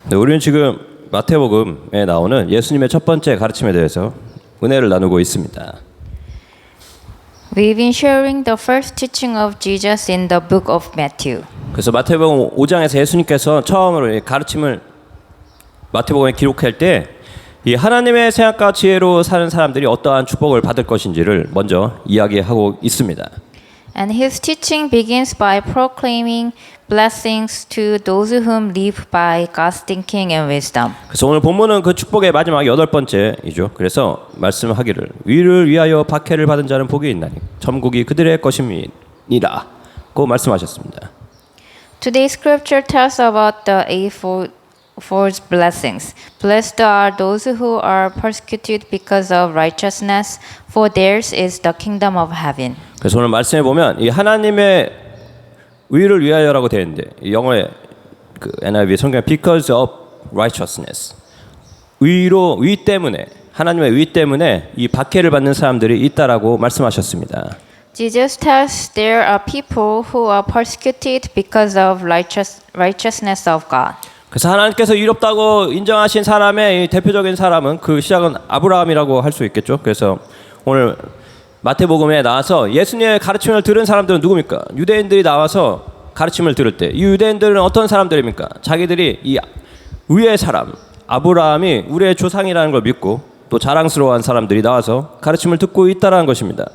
네, 우리는 지금 마태복음에 나오는 예수님의 첫 번째 가르침에 대해서 은혜를 나누고 있습니다. We've been sharing the first teaching of Jesus in the book of Matthew. 그래서 마태복음 5장에서 예수님께서 처음으로 이 가르침을 마태복음에 기록할 때 이 하나님의 생각과 지혜로 사는 사람들이 어떠한 축복을 받을 것인지를 먼저 이야기하고 있습니다. And his teaching begins by proclaiming blessings to those whom live by God's thinking and wisdom. 그래서 오늘 본문은 그 축복의 마지막 8번째이죠. 그래서 말씀하기를 위를 위하여 박해를 받은 자는 복이 있나니 천국이 그들의 것임이니라고 말씀하셨습니다. Today's scripture tells about the eightfold blessings. Blessed are those who are persecuted because of righteousness, for theirs is the kingdom of heaven. 그래서 오늘 말씀해 보면 이 하나님의 의를 위하여라고 되어 있는데 영어의 그 NIV 성경에 because of righteousness 의 때문에 하나님의 의 때문에 이 박해를 받는 사람들이 있다라고 말씀하셨습니다. Jesus tells there are people who are persecuted because of righteousness of God. 그래서 하나님께서 의롭다고 인정하신 사람의 대표적인 사람은 그 시작은 아브라함이라고 할 수 있겠죠. 그래서 오늘 마태복음에 나와서 예수님의 가르침을 들은 사람들은 누굽니까? 유대인들이 나와서 가르침을 들을 때 이 유대인들은 어떤 사람들입니까? 자기들이 이 의의 사람 아브라함이 우리의 조상이라는 걸 믿고 또 자랑스러워한 사람들이 나와서 가르침을 듣고 있다라는 것입니다.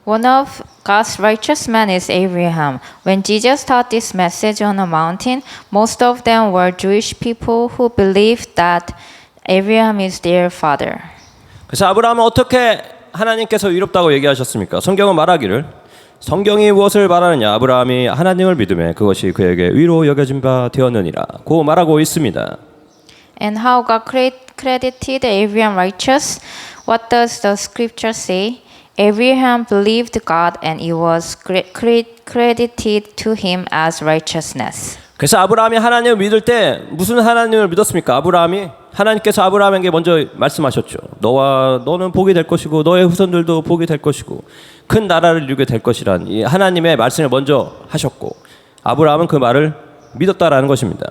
One of God's righteous men is Abraham. When Jesus taught this message on a mountain, most of them were Jewish people who believed that Abraham is their father. 그래서 아브라함은 어떻게 하나님께서 의롭다고 얘기하셨습니까? 성경은 말하기를 성경이 무엇을 말하느냐 아브라함이 하나님을 믿음에 그것이 그에게 의로 여겨진 바 되었느니라고 말하고 있습니다. And how God credited Abraham righteous? What does the scripture say? Abraham believed God and it was credited to him as righteousness. 그래서 아브라함이 하나님을 믿을 때 무슨 하나님을 믿었습니까? 아브라함이 하나님께서 아브라함에게 먼저 말씀하셨죠. 너는 복이 될 것이고 너의 후손들도 복이 될 것이고 큰 나라를 이루게 될 것이란 이 하나님의 말씀을 먼저 하셨고 아브라함은 그 말을 믿었다라는 것입니다.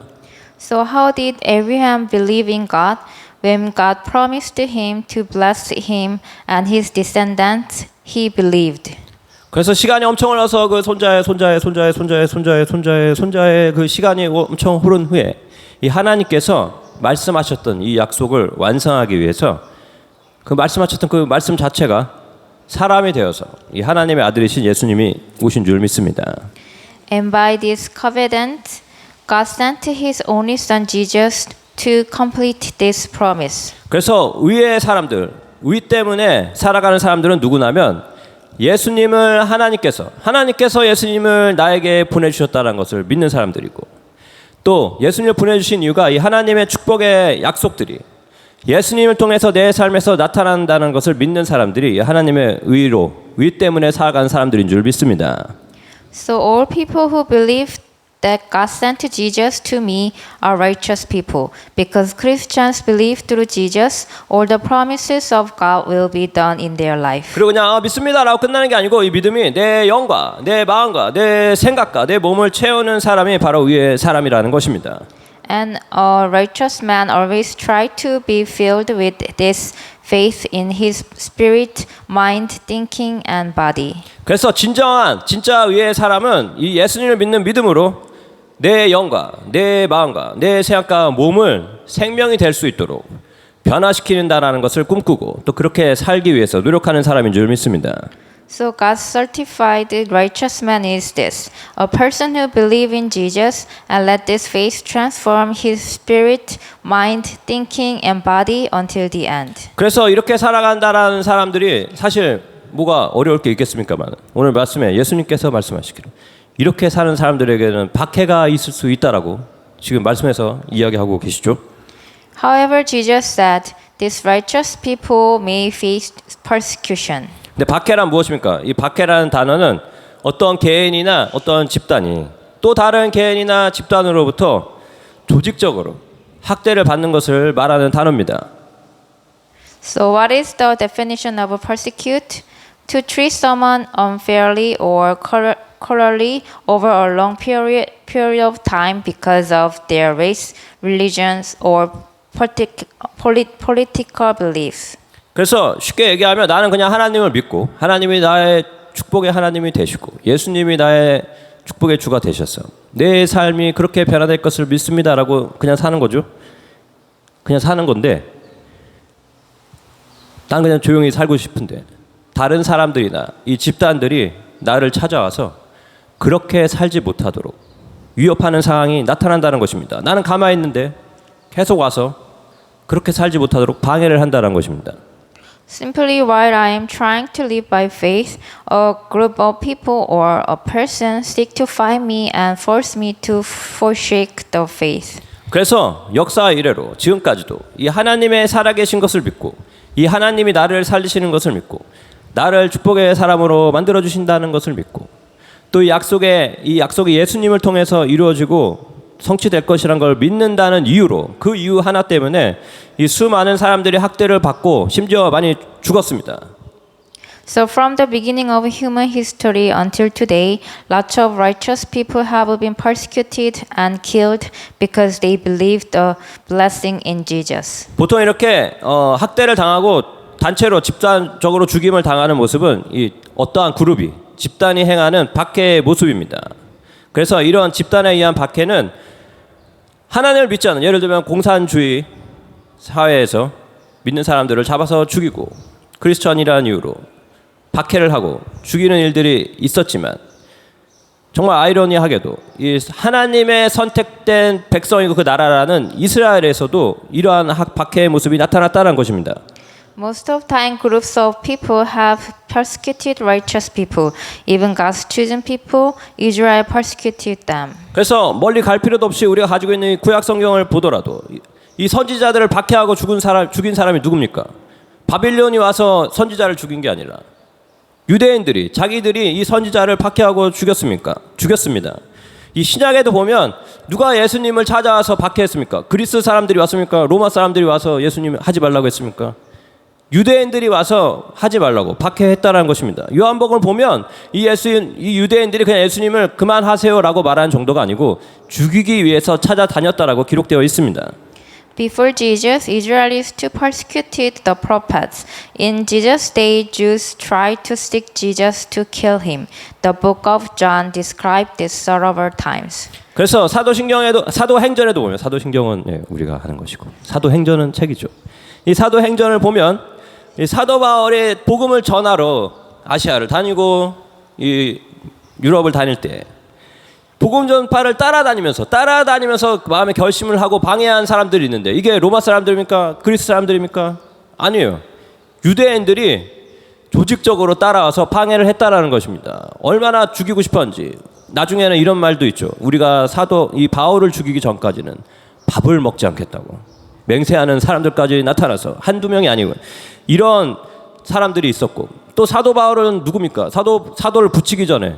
So how did Abraham believe in God? When God promised him to bless him and his descendants, he believed. 그래서 시간이 엄청 흘러서 그 손자의 그 시간이 엄청 흐른 후에 이 하나님께서 말씀하셨던 이 약속을 완성하기 위해서 그 말씀하셨던 그 말씀 자체가 사람이 되어서 이 하나님의 아들이신 예수님이 오신 줄 믿습니다. And by this covenant, God sent his only son Jesus to complete this promise. 그래서 의의 사람들, 의 때문에 살아가는 사람들은 누구냐면 예수님을 하나님께서 예수님을 나에게 보내주셨다는 것을 믿는 사람들이고 또 예수님을 보내주신 이유가 이 하나님의 축복의 약속들이 예수님을 통해서 내 삶에서 나타난다는 것을 믿는 사람들이 하나님의 의 때문에 살아가는 사람들인 줄 믿습니다. So all people who believe that God sent Jesus to me are righteous people. Because Christians believe through Jesus, all the promises of God will be done in their life. 그리고 그냥 믿습니다라고 끝나는 게 아니고 이 믿음이 내 영과 내 마음과 내 생각과 내 몸을 채우는 사람이 바로 의의 사람이라는 것입니다. And a righteous man always try to be filled with this faith in his spirit, mind, thinking, and body. 그래서 진짜 의의 사람은 이 예수님을 믿는 믿음으로 내 영과 내 마음과 내 생각과 몸을 생명이 될 수 있도록 변화시키는다라는 것을 꿈꾸고 또 그렇게 살기 위해서 노력하는 사람인 줄 믿습니다. So God's certified righteous man is this: a person who believes in Jesus and let this faith transform his spirit, mind, thinking, and body until the end. 그래서 이렇게 살아간다라는 사람들이 사실 뭐가 어려울 게 있겠습니까만 오늘 말씀에 예수님께서 말씀하시기를 이렇게 사는 사람들에게는 박해가 있을 수 있다라고 지금 말씀에서 이야기하고 계시죠. However, Jesus said, these righteous people may face persecution. 근데 박해란 무엇입니까? 이 박해라는 단어는 어떤 개인이나 어떤 집단이 또 다른 개인이나 집단으로부터 조직적으로 학대를 받는 것을 말하는 단어입니다. So what is the definition of a persecute? To treat someone unfairly or particularly over a long period of time because of their race, religions, or political beliefs. 그래서 쉽게 얘기하면 나는 그냥 하나님을 믿고 하나님이 나의 축복의 하나님이 되시고 예수님이 나의 축복의 주가 되셨어. 내 삶이 그렇게 변화될 것을 믿습니다라고 그냥 사는 거죠. 그냥 사는 건데 난 그냥 조용히 살고 싶은데 다른 사람들이나 이 집단들이 나를 찾아와서 그렇게 살지 못하도록 위협하는 상황이 나타난다는 것입니다. 나는 가만히 있는데 계속 와서 그렇게 살지 못하도록 방해를 한다는 것입니다. Simply while I am trying to live by faith, a group of people or a person seek to find me and force me to forsake the faith. 그래서 역사 이래로 지금까지도 이 하나님의 살아계신 것을 믿고 이 하나님이 나를 살리시는 것을 믿고 나를 축복의 사람으로 만들어 주신다는 것을 믿고 또 이 약속이 예수님을 통해서 이루어지고 성취될 것이란 걸 믿는다는 이유로 그 이유 하나 때문에 이 수많은 사람들이 학대를 받고 심지어 많이 죽었습니다. So from the beginning of human history until today, lots of righteous people have been persecuted and killed because they believed the blessing in Jesus. 보통 이렇게 학대를 당하고 단체로 집단적으로 죽임을 당하는 모습은 이 어떠한 그룹이 집단이 행하는 박해의 모습입니다. 그래서 이런 집단에 의한 박해는 하나님을 믿지 않는 예를 들면 공산주의 사회에서 믿는 사람들을 잡아서 죽이고 크리스천이라는 이유로 박해를 하고 죽이는 일들이 있었지만 정말 아이러니하게도 이 하나님의 선택된 백성이고 그 나라라는 이스라엘에서도 이러한 박해의 모습이 나타났다는 것입니다. Most of time, groups of people have persecuted righteous people. Even God's chosen people, Israel persecuted them. 그래서 멀리 갈 필요도 없이 우리가 가지고 있는 이 구약 성경을 보더라도 이 선지자들을 박해하고 죽인 사람이 누굽니까? 바빌론이 와서 선지자를 죽인 게 아니라 유대인들이 자기들이 이 선지자를 박해하고 죽였습니다. 이 신약에도 보면 누가 예수님을 찾아와서 박해했습니까? 그리스 사람들이 왔습니까? 로마 사람들이 와서 예수님 하지 말라고 했습니까? 유대인들이 와서 하지 말라고 박해했다라는 것입니다. 요한복음을 보면 이 유대인들이 그냥 예수님을 그만하세요라고 말하는 정도가 아니고 죽이기 위해서 찾아다녔다라고 기록되어 있습니다. Before Jesus, Israelis too persecuted the prophets. In Jesus' day, Jews tried to seek Jesus to kill him. The book of John described this several times. 그래서 사도행전에도 보면 사도신경은 우리가 하는 것이고 사도행전은 책이죠. 이 사도행전을 보면 이 사도 바울이 복음을 전하러 아시아를 다니고 이 유럽을 다닐 때 복음 전파를 따라다니면서 마음의 결심을 하고 방해한 사람들이 있는데 이게 로마 사람들입니까? 그리스 사람들입니까? 아니에요. 유대인들이 조직적으로 따라와서 방해를 했다라는 것입니다. 얼마나 죽이고 싶었는지. 나중에는 이런 말도 있죠. 우리가 이 바울을 죽이기 전까지는 밥을 먹지 않겠다고 맹세하는 사람들까지 나타나서 한두 명이 아니고 이런 사람들이 있었고 또 사도 바울은 누굽니까? 사도를 붙이기 전에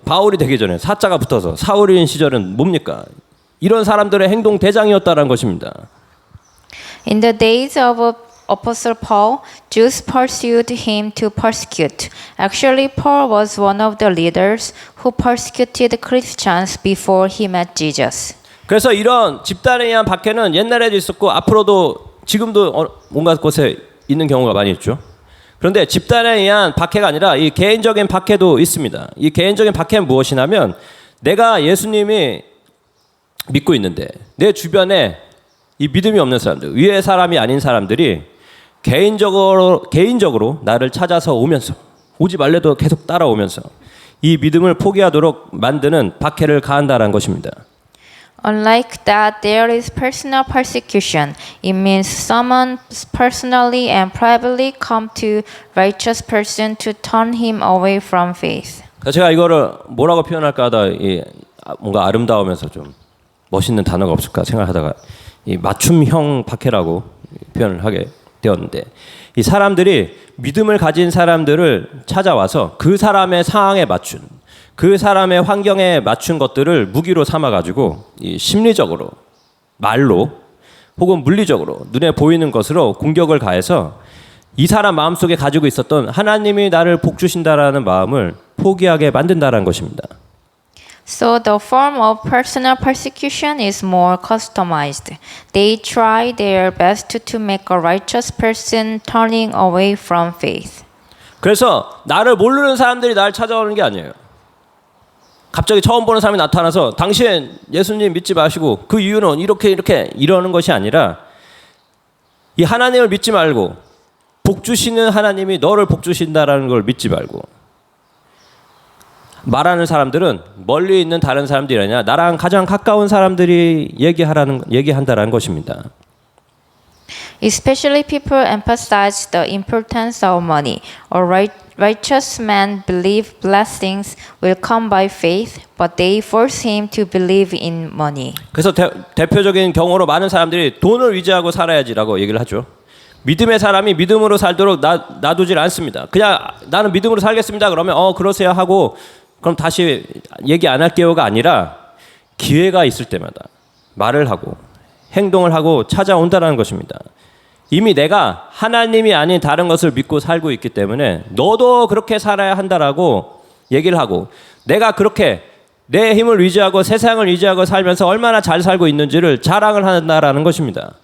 바울이 되기 전에 사자가 붙어서 사울인 시절은 뭡니까? 이런 사람들의 행동 대장이었다는 것입니다. In the days of Apostle Paul, Jews pursued him to persecute. Actually, Paul was one of the leaders who persecuted Christians before he met Jesus. 그래서 이런 집단에 의한 박해는 옛날에도 있었고 앞으로도 지금도 온갖 곳에 있는 경우가 많이 있죠. 그런데 집단에 의한 박해가 아니라 이 개인적인 박해도 있습니다. 이 개인적인 박해는 무엇이냐면 내가 예수님이 믿고 있는데 내 주변에 이 믿음이 없는 사람들, 위의 사람이 아닌 사람들이 개인적으로 나를 찾아서 오지 말래도 계속 따라오면서 이 믿음을 포기하도록 만드는 박해를 가한다는 것입니다. Unlike that, there is personal persecution. It means someone personally and privately come to righteous person to turn him away from faith. 제가 이거를 뭐라고 표현할까 하다 뭔가 아름다우면서 좀 멋있는 단어가 없을까 생각하다가 이 맞춤형 박해라고 표현을 하게 되었는데 이 사람들이 믿음을 가진 사람들을 찾아와서 그 사람의 상황에 맞춘 그 사람의 환경에 맞춘 것들을 무기로 삼아가지고 이 심리적으로 말로 혹은 물리적으로 눈에 보이는 것으로 공격을 가해서 이 사람 마음속에 가지고 있었던 하나님이 나를 복 주신다라는 마음을 포기하게 만든다는 것입니다. So the form of personal persecution is more customized. They try their best to make a righteous person turning away from faith. 그래서 나를 모르는 사람들이 날 찾아오는 게 아니에요. 갑자기 처음 보는 사람이 나타나서 당신 예수님 믿지 마시고 그 이유는 이렇게 이러는 것이 아니라 이 하나님을 믿지 말고 복 주시는 하나님이 너를 복 주신다라는 걸 믿지 말고 말하는 사람들은 멀리 있는 다른 사람들이 아니라 나랑 가장 가까운 사람들이 얘기한다라는 것입니다. Especially people emphasize the importance of money. A righteous man believe blessings will come by faith, but they force him to believe in money. 그래서 대표적인 경우로 많은 사람들이 돈을 위지하고 살아야지라고 얘기를 하죠. 믿음의 사람이 믿음으로 살도록 놔두질 않습니다. 그냥 나는 믿음으로 살겠습니다. 그러면 그러세요 하고 그럼 다시 얘기 안 할게요가 아니라 기회가 있을 때마다 말을 하고 행동을 하고 찾아온다는 것입니다. 이미 내가 하나님이 아닌 다른 것을 믿고 살고 있기 때문에 너도 그렇게 살아야 한다라고 얘기를 하고 내가 그렇게 내 힘을 의지하고 세상을 의지하고 살면서 얼마나 잘 살고 있는지를 자랑을 한다라는 것입니다.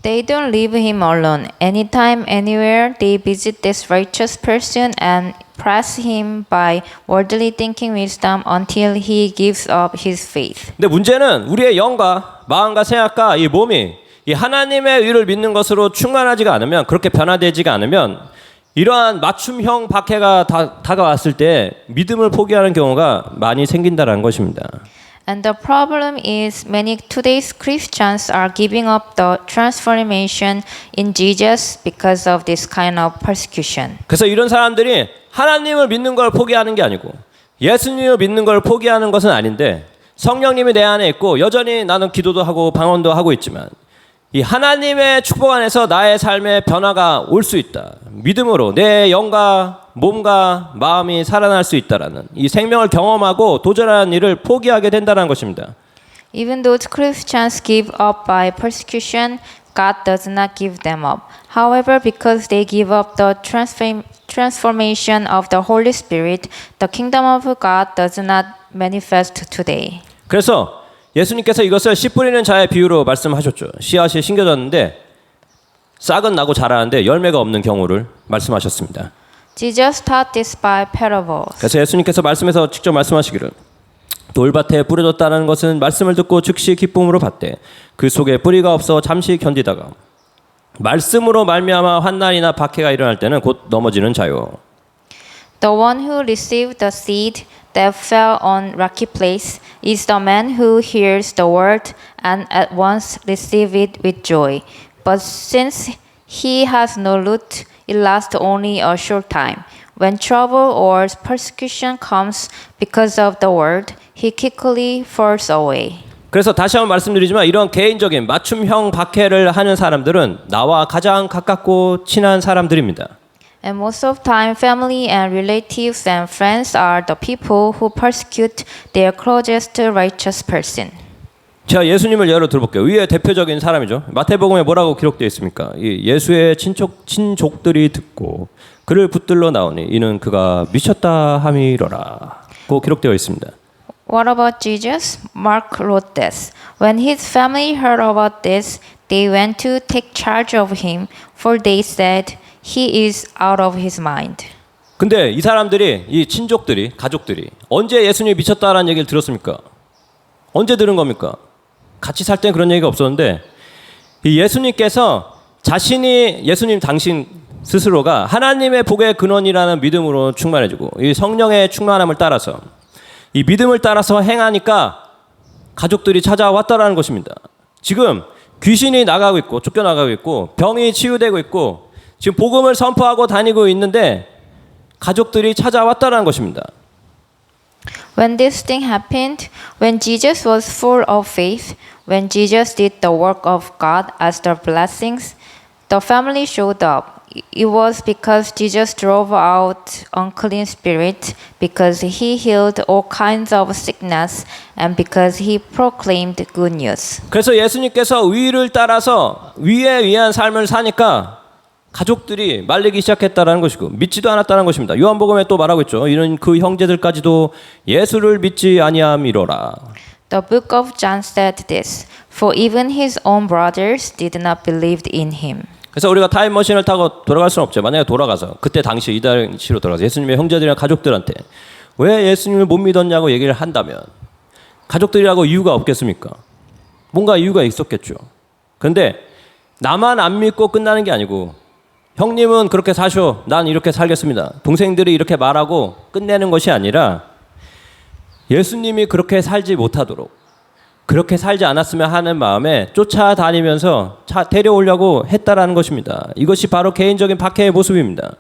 They don't leave him alone. Anytime, anywhere, they visit this righteous person and press him by worldly thinking wisdom until he gives up his faith. 근데 문제는 우리의 영과 마음과 생각과 이 몸이 이 하나님의 의를 믿는 것으로 충만하지가 않으면 그렇게 변화되지가 않으면 이러한 맞춤형 박해가 다가왔을 때 믿음을 포기하는 경우가 많이 생긴다는 것입니다. And the problem is many today's Christians are giving up the transformation in Jesus because of this kind of persecution. 그래서 이런 사람들이 하나님을 믿는 걸 포기하는 게 아니고 예수님을 믿는 걸 포기하는 것은 아닌데 성령님이 내 안에 있고 여전히 나는 기도도 하고 방언도 하고 있지만 이 하나님의 축복 안에서 나의 삶의 변화가 올 수 있다. 믿음으로 내 영과 몸과 마음이 살아날 수 있다라는 이 생명을 경험하고 도전하는 일을 포기하게 된다는 것입니다. Even those Christians give up by persecution, God does not give them up. However, because they give up the transformation of the Holy Spirit, the kingdom of God does not manifest today. 그래서 예수님께서 이것을 씨 뿌리는 자의 비유로 말씀하셨죠. 씨앗이 심겨졌는데 싹은 나고 자라는데 열매가 없는 경우를 말씀하셨습니다. Jesus taught this by parables. 그래서 예수님께서 말씀에서 직접 말씀하시기를 돌밭에 뿌려졌다는 것은 말씀을 듣고 즉시 기쁨으로 받되 그 속에 뿌리가 없어 잠시 견디다가 말씀으로 말미암아 환난이나 박해가 일어날 때는 곧 넘어지는 자요. The one who received the seed that fell on rocky place is the man who hears the word and at once receives it with joy. But since he has no root, it lasts only a short time. When trouble or persecution comes because of the word, he quickly falls away. 그래서 다시 한번 말씀드리지만 이런 개인적인 맞춤형 박해를 하는 사람들은 나와 가장 가깝고 친한 사람들입니다. And most of time, family and relatives and friends are the people who persecute their closest righteous person. 제가 예수님을 예로 들어볼게요. 위에 대표적인 사람이죠. 마태복음에 뭐라고 기록되어 있습니까? 이 예수의 친족들이 듣고 그를 붙들러 나오니 이는 그가 미쳤다 함이로라고 기록되어 있습니다. What about Jesus? Mark wrote this. When his family heard about this, they went to take charge of him, for they said, he is out of his mind. 근데 이 사람들이, 이 친족들이, 가족들이 언제 예수님이 미쳤다라는 얘기를 들었습니까? 언제 들은 겁니까? 같이 살 때 그런 얘기가 없었는데 이 예수님께서 자신이 예수님 당신 스스로가 하나님의 복의 근원이라는 믿음으로 충만해지고 이 성령의 충만함을 따라서 이 믿음을 따라서 행하니까 가족들이 찾아왔다라는 것입니다. 지금 귀신이 나가고 있고 쫓겨나가고 있고 병이 치유되고 있고 지금 복음을 선포하고 다니고 있는데 가족들이 찾아왔다라는 것입니다. When this thing happened, when Jesus was full of faith, when Jesus did the work of God as the blessings, the family showed up. It was because Jesus drove out unclean spirits, because he healed all kinds of sickness, and because he proclaimed good news. 그래서 예수님께서 위를 따라서 위에 위한 삶을 사니까 가족들이 말리기 시작했다라는 것이고 믿지도 않았다는 것입니다. 요한복음에 또 말하고 있죠. 이는 그 형제들까지도 예수를 믿지 아니함이로라. The book of John said this, for even his own brothers did not believe in him. 그래서 우리가 타임머신을 타고 돌아갈 수는 없죠. 만약에 돌아가서 그때 당시 이 당시로 돌아가서 예수님의 형제들이나 가족들한테 왜 예수님을 못 믿었냐고 얘기를 한다면 가족들이라고 이유가 없겠습니까? 뭔가 이유가 있었겠죠. 그런데 나만 안 믿고 끝나는 게 아니고 형님은 그렇게 사셔, 난 이렇게 살겠습니다. 동생들이 이렇게 말하고 끝내는 것이 아니라 예수님이 그렇게 살지 못하도록 그렇게 살지 않았으면 하는 마음에 쫓아다니면서 데려오려고 했다라는 것입니다. 이것이 바로 개인적인 박해의 모습입니다.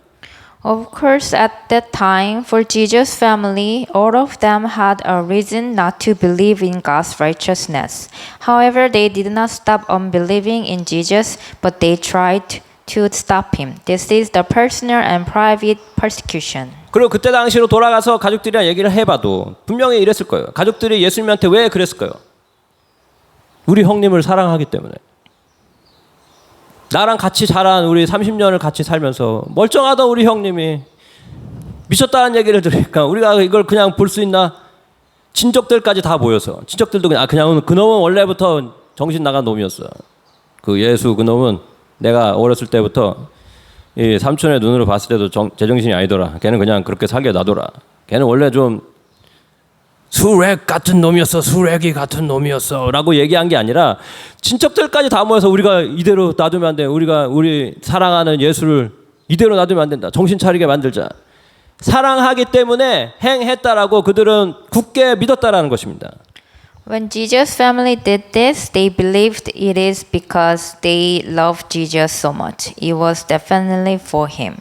Of course, at that time, for Jesus' family, all of them had a reason not to believe in God's righteousness. However, they did not stop unbelieving in Jesus, but they tried to stop him. This is the personal and private persecution. 그리고 그때 당시로 돌아가서 가족들이랑 얘기를 해봐도 분명히 이랬을 거예요. 가족들이 예수님한테 왜 그랬을까요? 우리 형님을 사랑하기 때문에. 나랑 같이 자란 우리 30년을 같이 살면서 멀쩡하던 우리 형님이 미쳤다는 얘기를 들으니까 우리가 이걸 그냥 볼 수 있나? 친족들까지 다 모여서 친족들도 그냥 그놈은 원래부터 정신 나간 놈이었어. 그 예수 그놈은 내가 어렸을 때부터 이 삼촌의 눈으로 봤을 때도 제정신이 아니더라. 걔는 그냥 그렇게 살게 놔둬라. 걔는 원래 좀 수렉 같은 놈이었어. 수렉이 같은 놈이었어. 라고 얘기한 게 아니라 친척들까지 다 모여서 우리가 이대로 놔두면 안 돼. 우리 사랑하는 예수를 이대로 놔두면 안 된다. 정신 차리게 만들자. 사랑하기 때문에 행했다라고 그들은 굳게 믿었다라는 것입니다. When Jesus' family did this, they believed it is because they loved Jesus so much. It was definitely for him.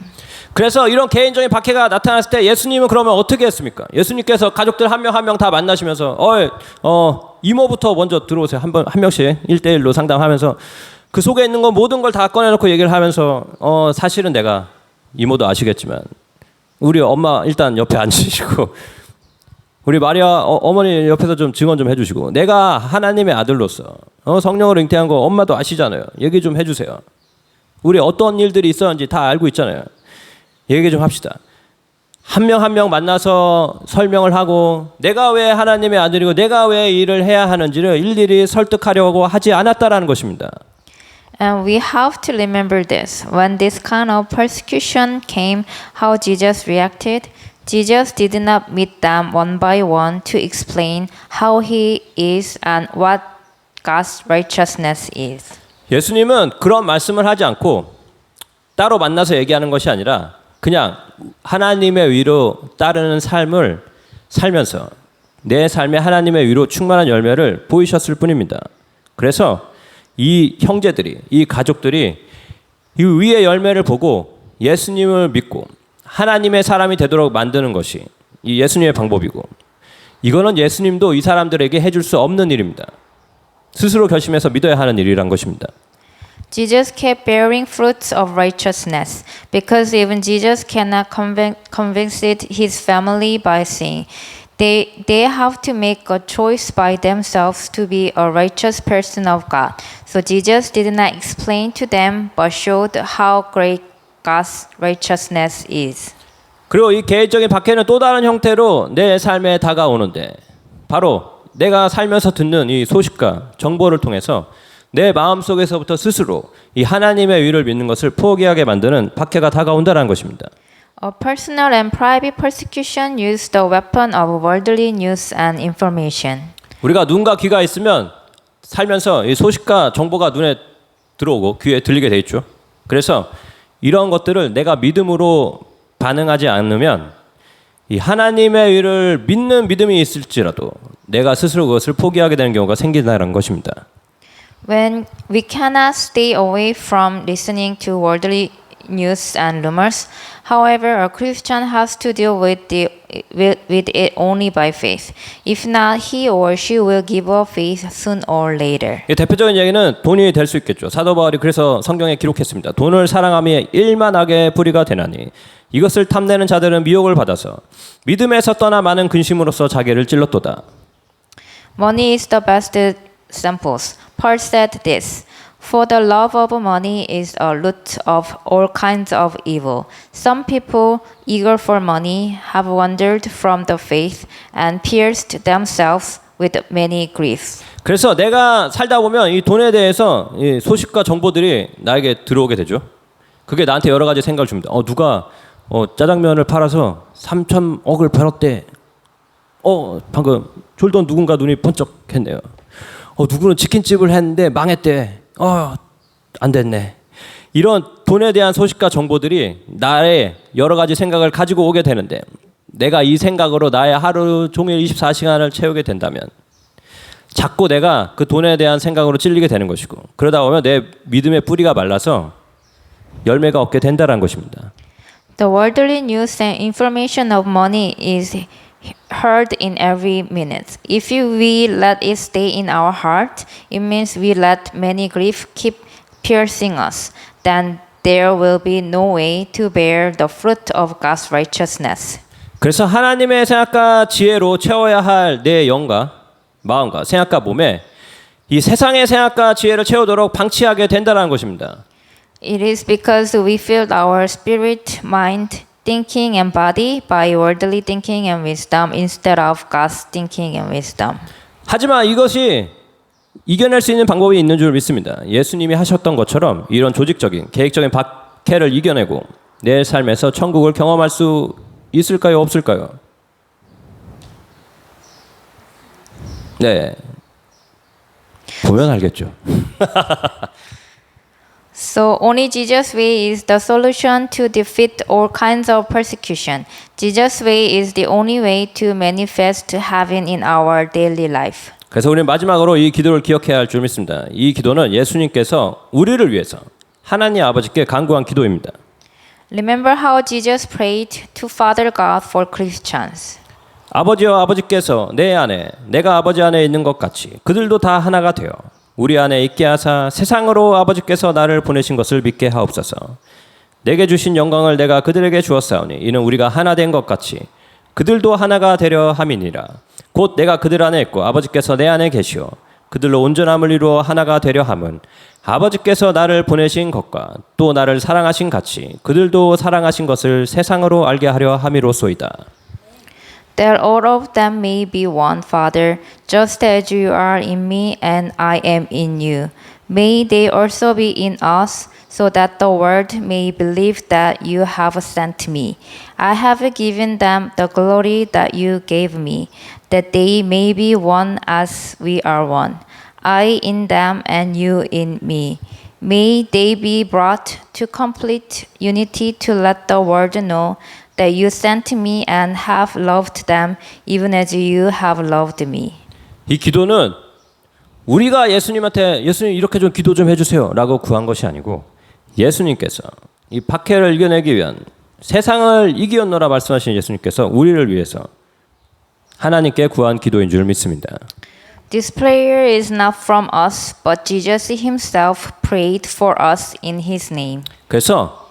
그래서 이런 개인적인 박해가 나타났을 때 예수님은 그러면 어떻게 했습니까? 예수님께서 가족들 한 명 한 명 다 만나시면서 이모부터 먼저 들어오세요. 한 명씩 1대1로 상담하면서 그 속에 있는 건 모든 걸 다 꺼내놓고 얘기를 하면서 사실은 내가 이모도 아시겠지만 우리 엄마 일단 옆에 앉으시고 우리 마리아 어머니 옆에서 좀 증언 좀 해주시고 내가 하나님의 아들로서 성령으로 잉태한 거 엄마도 아시잖아요. 얘기 좀 해주세요. 우리 어떤 일들이 있었는지 다 알고 있잖아요. 얘기 좀 합시다. 한 명 한 명 만나서 설명을 하고 내가 왜 하나님의 아들이고 내가 왜 일을 해야 하는지를 일일이 설득하려고 하지 않았다라는 것입니다. And we have to remember this. When this kind of persecution came, how Jesus reacted. Jesus did not meet them one by one to explain how he is and what God's righteousness is. 예수님은 그런 말씀을 하지 않고 따로 만나서 얘기하는 것이 아니라 그냥 하나님의 위로 따르는 삶을 살면서 내 삶에 하나님의 위로 충만한 열매를 보이셨을 뿐입니다. 그래서 이 형제들이, 이 가족들이 이 위의 열매를 보고 예수님을 믿고 하나님의 사람이 되도록 만드는 것이 이 예수님의 방법이고 이거는 예수님도 이 사람들에게 해줄 수 없는 일입니다. 스스로 결심해서 믿어야 하는 일이란 것입니다. Jesus kept bearing fruits of righteousness because even Jesus cannot convince his family by saying they have to make a choice by themselves to be a righteous person of God. So Jesus did not explain to them but showed how great God's righteousness is. 그리고 이 개인적인 박해는 또 다른 형태로 내 삶에 다가오는데 바로 내가 살면서 듣는 이 소식과 정보를 통해서 내 마음속에서부터 스스로 이 하나님의 위를 믿는 것을 포기하게 만드는 박해가 다가온다는 것입니다. A personal and private persecution used the weapon of worldly news and information. 우리가 눈과 귀가 있으면 살면서 이 소식과 정보가 눈에 들어오고 귀에 들리게 돼 있죠. 그래서 이런 것들을 내가 믿음으로 반응하지 않으면 이 하나님의 위를 믿는 믿음이 있을지라도 내가 스스로 그것을 포기하게 되는 경우가 생긴다는 것입니다. When we cannot stay away from listening to worldly news and rumors, however, a Christian has to deal with it only by faith. If not, he or she will give up faith soon or later. 대표적인 얘기는 돈이 될 수 있겠죠. 사도 바울이 그래서 성경에 기록했습니다. 돈을 사랑함이 일만하게 뿌리가 되나니 이것을 탐내는 자들은 미혹을 받아서 믿음에서 떠나 많은 근심으로써 자기를 찔렀도다. Money is the best example. Paul said this, For the love of money is a root of all kinds of evil. Some people, eager for money, have wandered from the faith and pierced themselves with many griefs. 그래서 내가 살다 보면 이 돈에 대해서 이 소식과 정보들이 나에게 들어오게 되죠. 그게 나한테 여러 가지 생각을 줍니다. 누가 짜장면을 팔아서 3천억을 벌었대. 방금 졸던 누군가 눈이 번쩍했네요. 누구는 치킨집을 했는데 망했대. 안 됐네. 이런 돈에 대한 소식과 정보들이 나의 여러 가지 생각을 가지고 오게 되는데 내가 이 생각으로 나의 하루 종일 24시간을 채우게 된다면 자꾸 내가 그 돈에 대한 생각으로 찔리게 되는 것이고 그러다 보면 내 믿음의 뿌리가 말라서 열매가 없게 된다는 것입니다. The worldly news and information of money is heard in every minute. If we let it stay in our heart, it means we let many grief keep piercing us. Then there will be no way to bear the fruit of God's righteousness. 그래서 하나님의 생각과 지혜로 채워야 할 내 영과 마음과 생각과 몸에 이 세상의 생각과 지혜를 채우도록 방치하게 된다는 것입니다. It is because we filled our spirit, mind, thinking, and body by worldly thinking and wisdom instead of God's thinking and wisdom. 하지만 이것이 이겨낼 수 있는 방법이 있는 줄 믿습니다. 예수님이 하셨던 것처럼 이런 조직적인 계획적인 박해를 이겨내고 내 삶에서 천국을 경험할 수 있을까요? 없을까요? 네. 보면 알겠죠. So only Jesus' way is the solution to defeat all kinds of persecution. Jesus' way is the only way to manifest heaven in our daily life. 그래서 우리는 마지막으로 이 기도를 기억해야 할 줄 믿습니다. 이 기도는 예수님께서 우리를 위해서 하나님 아버지께 간구한 기도입니다. Remember how Jesus prayed to Father God for Christians. 아버지와 아버지께서 내 안에 내가 아버지 안에 있는 것 같이 그들도 다 하나가 되어 우리 안에 있게 하사 세상으로 아버지께서 나를 보내신 것을 믿게 하옵소서. 내게 주신 영광을 내가 그들에게 주었사오니 이는 우리가 하나 된 것 같이 그들도 하나가 되려 함이니라. 곧 내가 그들 안에 있고 아버지께서 내 안에 계시오 그들로 온전함을 이루어 하나가 되려 함은 아버지께서 나를 보내신 것과 또 나를 사랑하신 같이 그들도 사랑하신 것을 세상으로 알게 하려 함이로소이다. That all of them may be one, Father, just as you are in me and I am in you. May they also be in us, so that the world may believe that you have sent me. I have given them the glory that you gave me, that they may be one as we are one. I in them and you in me. May they be brought to complete unity to let the world know that you sent me and have loved them even as you have loved me. 이 기도는 우리가 예수님한테 예수님 이렇게 좀 기도 좀 해주세요 라고 구한 것이 아니고 예수님께서 이 박해를 이겨내기 위한 세상을 이기었노라 말씀하신 예수님께서 우리를 위해서 하나님께 구한 기도인 줄 믿습니다. This prayer is not from us, but Jesus himself prayed for us in his name. 그래서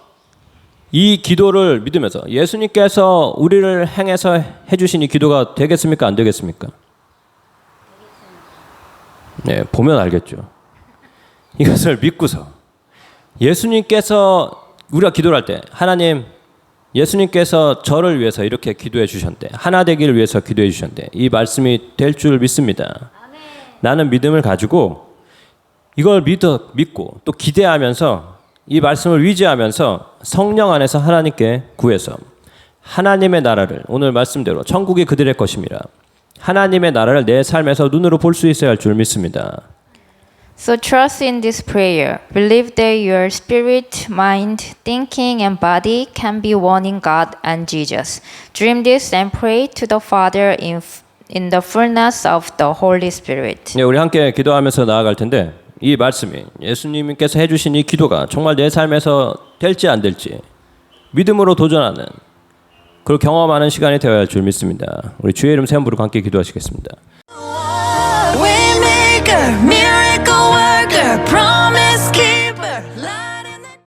이 기도를 믿으면서 예수님께서 우리를 향해서 해주신 이 기도가 되겠습니까? 안 되겠습니까? 네, 보면 알겠죠. 이것을 믿고서 예수님께서 우리가 기도를 할 때 하나님 예수님께서 저를 위해서 이렇게 기도해 주셨는데 하나 되기를 위해서 기도해 주셨는데 이 말씀이 될 줄 믿습니다. 나는 믿음을 가지고 이걸 믿고 또 기대하면서 이 말씀을 위지하면서 성령 안에서 하나님께 구해서 하나님의 나라를 오늘 말씀대로 천국이 그들의 것임이라 하나님의 나라를 내 삶에서 눈으로 볼 수 있어야 할 줄 믿습니다. So trust in this prayer. Believe that your spirit, mind, thinking, and body can be one in God and Jesus. Dream this and pray to the Father in the fullness of the Holy Spirit. 네, 우리 함께 기도하면서 나아갈 텐데 이 말씀이 예수님께서 해주신 이 기도가 정말 내 삶에서 될지 안 될지 믿음으로 도전하는 그리고 경험하는 시간이 되어야 할 줄 믿습니다. 우리 주의 이름 세 번 부르고 함께 기도하시겠습니다. Waymaker, miracle